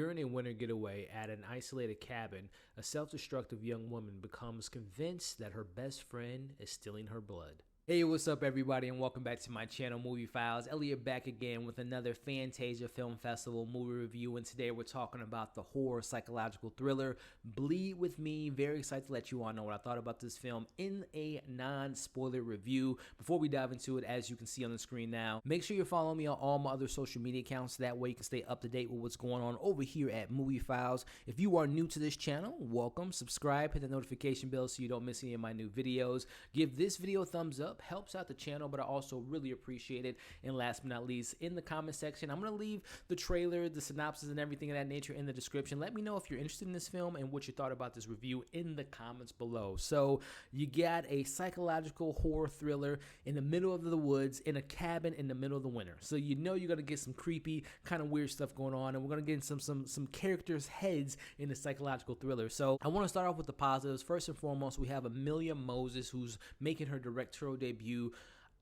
During a winter getaway at an isolated cabin, a self-destructive young woman becomes convinced that her best friend is stealing her blood. Hey, what's up everybody, and welcome back to my channel, Movie Files. Elliot back again with another Fantasia Film Festival movie review, and today we're talking about the horror psychological thriller Bleed With Me. Very excited to let you all know what I thought about this film in a non-spoiler review. Before we dive into it, as you can see on the screen now, make sure you follow me on all my other social media accounts. That way you can stay up to date with what's going on over here at Movie Files. If you are new to this channel, welcome. Subscribe, hit the notification bell so you don't miss any of my new videos. Give this video a thumbs up. Helps out the channel, but I also really appreciate it. And last but not least, in the comment section, I'm going to leave the trailer, the synopsis, and everything of that nature in the description. Let me know if you're interested in this film and what you thought about this review in the comments below. So you got a psychological horror thriller in the middle of the woods in a cabin in the middle of the winter. So you know you're going to get some creepy, kind of weird stuff going on, and we're going to get some characters' heads in the psychological thriller. So I want to start off with the positives. First and foremost, we have Amelia Moses, who's making her directorial debut.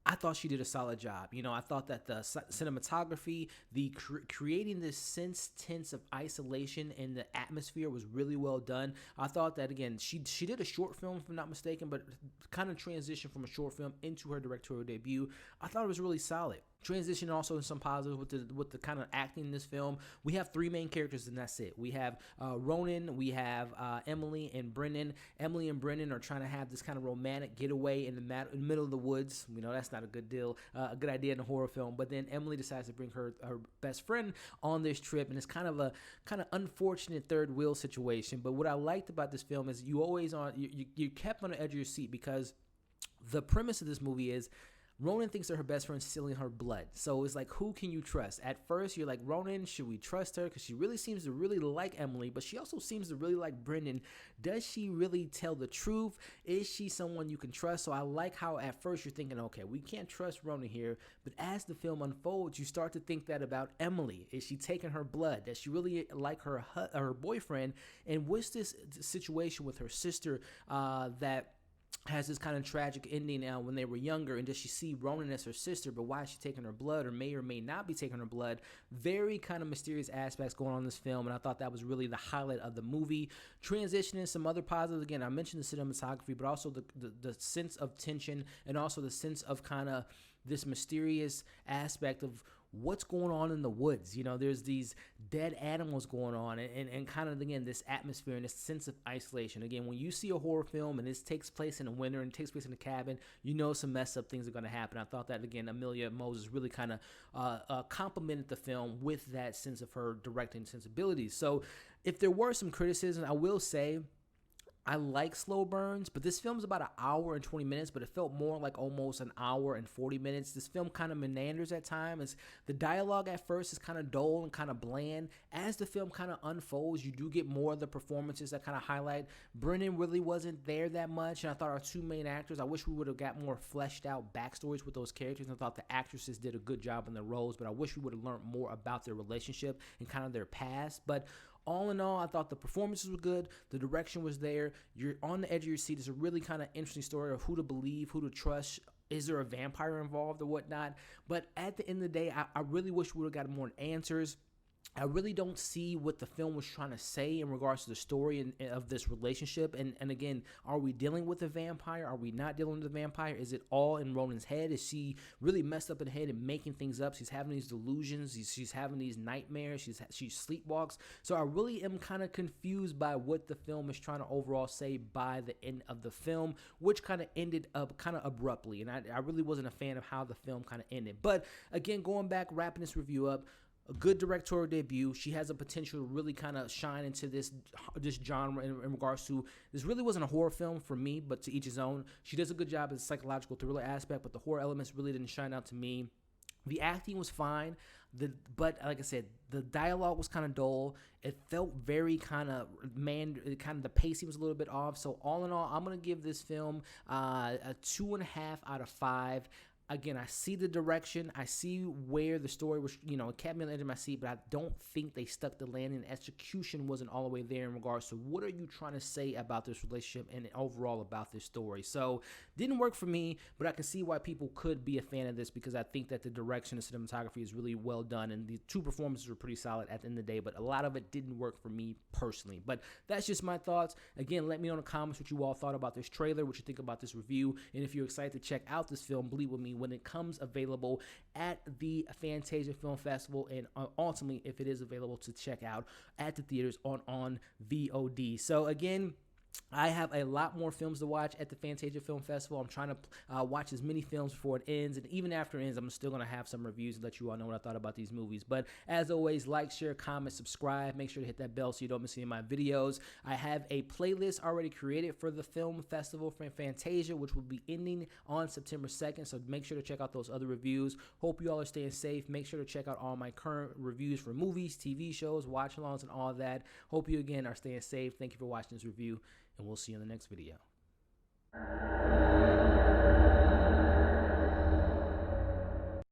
I thought she did a solid job. You know, I thought that the cinematography, the creating this sense of isolation in the atmosphere was really well done. I thought that, again, she did a short film, if I'm not mistaken, but kind of transitioned from a short film into her directorial debut. I thought it was really solid. Transition also in some positives with the kind of acting in this film. We have three main characters, and that's it. We have Ronan, we have Emily and Brennan. Emily and Brennan are trying to have this kind of romantic getaway in the middle of the woods. We know that's not a good deal, a good idea in a horror film. But then Emily decides to bring her best friend on this trip, and it's kind of a unfortunate third wheel situation. But what I liked about this film is you kept on the edge of your seat, because the premise of this movie is Ronan thinks that her best friend's stealing her blood. So it's like, who can you trust? At first, you're like, Ronan, should we trust her? Because she really seems to really like Emily, but she also seems to really like Brendan. Does she really tell the truth? Is she someone you can trust? So I like how at first you're thinking, okay, we can't trust Ronan here. But as the film unfolds, you start to think that about Emily. Is she taking her blood? Does she really like her boyfriend? And what's this situation with her sister that has this kind of tragic ending now when they were younger, and does she see Ronan as her sister, but why is she taking her blood, or may not be taking her blood? Very kind of mysterious aspects going on in this film, and I thought that was really the highlight of the movie. Transitioning some other positives, again, I mentioned the cinematography, but also the sense of tension, and also the sense of kind of this mysterious aspect of what's going on in the woods. You know, there's these dead animals going on, and kind of, again, this atmosphere and this sense of isolation. Again, when you see a horror film and this takes place in the winter and takes place in a cabin, you know some messed up things are going to happen. I thought that, again, Amelia Moses really kind of complimented the film with that sense of her directing sensibilities. So if there were some criticisms, I will say I like slow burns, but this film's about an hour and 20 minutes, but it felt more like almost an hour and 40 minutes. This film kind of meanders at times. The dialogue at first is kind of dull and kind of bland. As the film kind of unfolds, you do get more of the performances that kind of highlight. Brennan really wasn't there that much, and I thought our two main actors, I wish we would have got more fleshed out backstories with those characters. I thought the actresses did a good job in their roles, but I wish we would have learned more about their relationship and kind of their past. But all in all, I thought the performances were good. The direction was there. You're on the edge of your seat. It's a really kind of interesting story of who to believe, who to trust. Is there a vampire involved or whatnot? But at the end of the day, I really wish we would have got more answers. I really don't see what the film was trying to say in regards to the story of this relationship. And again, are we dealing with a vampire? Are we not dealing with a vampire? Is it all in Ronan's head? Is she really messed up in the head and making things up? She's having these delusions. She's having these nightmares. She sleepwalks. So I really am kind of confused by what the film is trying to overall say by the end of the film, which kind of ended up kind of abruptly. And I really wasn't a fan of how the film kind of ended. But again, going back, wrapping this review up, a good directorial debut. She has a potential to really kind of shine into this genre in regards to, this really wasn't a horror film for me, but to each his own. She does a good job as a psychological thriller aspect, but the horror elements really didn't shine out to me. The acting was fine, but like I said, the dialogue was kind of dull. It felt very kind of the pacing was a little bit off. So all in all, I'm going to give this film a 2.5 out of 5. Again, I see the direction. I see where the story was, it kept me on the edge of my seat, but I don't think they stuck the landing. Execution wasn't all the way there in regards to what are you trying to say about this relationship and overall about this story. So didn't work for me, but I can see why people could be a fan of this because I think that the direction and cinematography is really well done, and the two performances were pretty solid at the end of the day, but a lot of it didn't work for me personally. But that's just my thoughts. Again, let me know in the comments what you all thought about this trailer, what you think about this review, and if you're excited to check out this film, Bleed With Me, when it comes available at the Fantasia Film Festival, and ultimately if it is available to check out at the theaters on VOD. So again, I have a lot more films to watch at the Fantasia Film Festival. I'm trying to watch as many films before it ends, and even after it ends, I'm still going to have some reviews and let you all know what I thought about these movies. But as always, like, share, comment, subscribe. Make sure to hit that bell so you don't miss any of my videos. I have a playlist already created for the film festival for Fantasia, which will be ending on September 2nd, so make sure to check out those other reviews. Hope you all are staying safe. Make sure to check out all my current reviews for movies, TV shows, watch-alongs, and all that. Hope you, again, are staying safe. Thank you for watching this review, and we'll see you in the next video.